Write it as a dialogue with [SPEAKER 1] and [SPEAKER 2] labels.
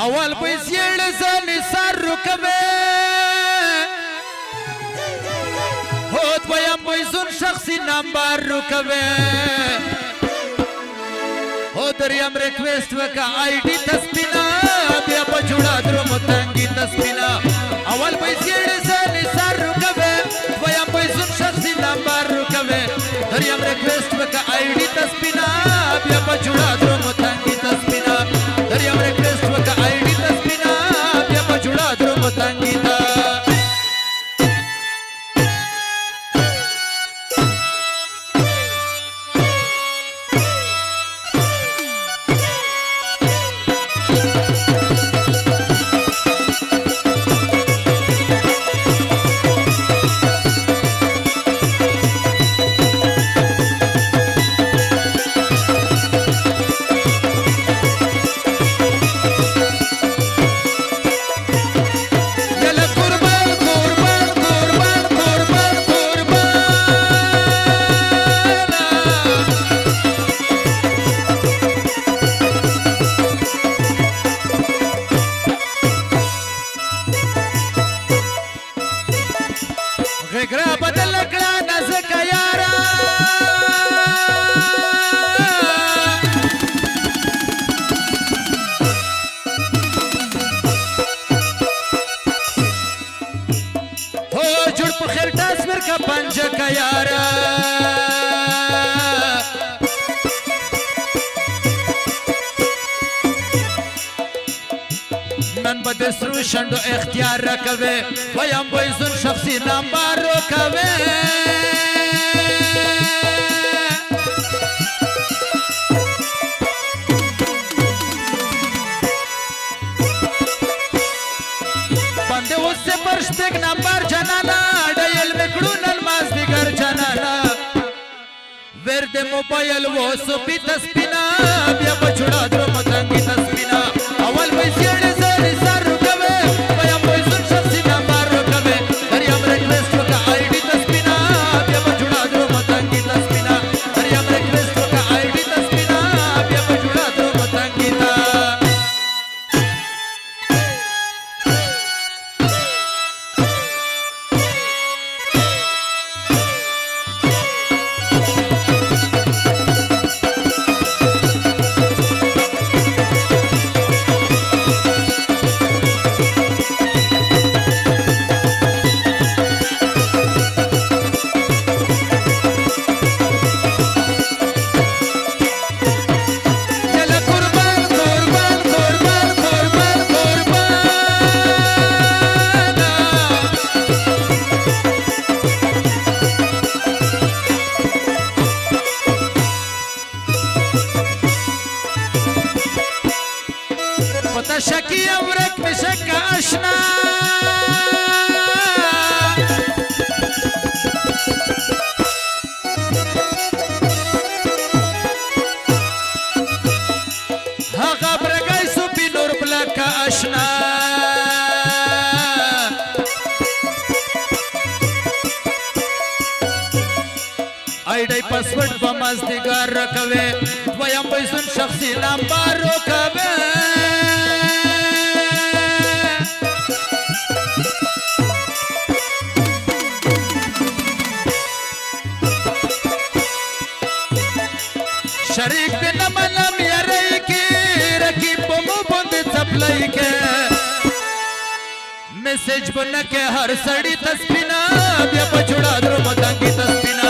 [SPEAKER 1] اول پیسې لزنې سر رکوي هو دویم پیسون شخصي نمبر رکوي هو دریم ریکویسٹ وکا آئی ڈی تسپینا بیا پا جوڑا درو متنگی تسپینا اول پیسې لزنې سر رکوي دویم پیسون شخصي نمبر رکوي دریم ریکویسٹ وکا آئی ڈی تسپینا بیا پا جوڑا درو متنگی تسپینا دریم ریکویسٹ وکا آئی ڈی تسپینا بیا پا جوڑا درو متنگی تا غیگرا بدل کړه نزکه یارا هو جوړ په خیر ټاس ورکا پنجکه یارا نن به د سرو شنډو اختیار راکوي ویم بویزون شخصي نمبر راکوي بنده اوس پر شپږ نمبر جنانا ډایل مکړو نن مازدیګر جنانا ور د موبایل و سپی تسپینا بیا په چوڑا درو متنګي تسپینا اول پیسې شکی امرک بشک اشنا هغه برګای سو پی نور بلک اشنا آئی ڈی پاسورڈ په مازدیګر راکوي دویم پیسون شخصي نمبر راکوي شریک دې نه منم یارۍ کې رقیب په مو باندې څپلۍ کې میسج به نه کې هر سړي تسپینا بیا په جوړا درو متنګي تسپینا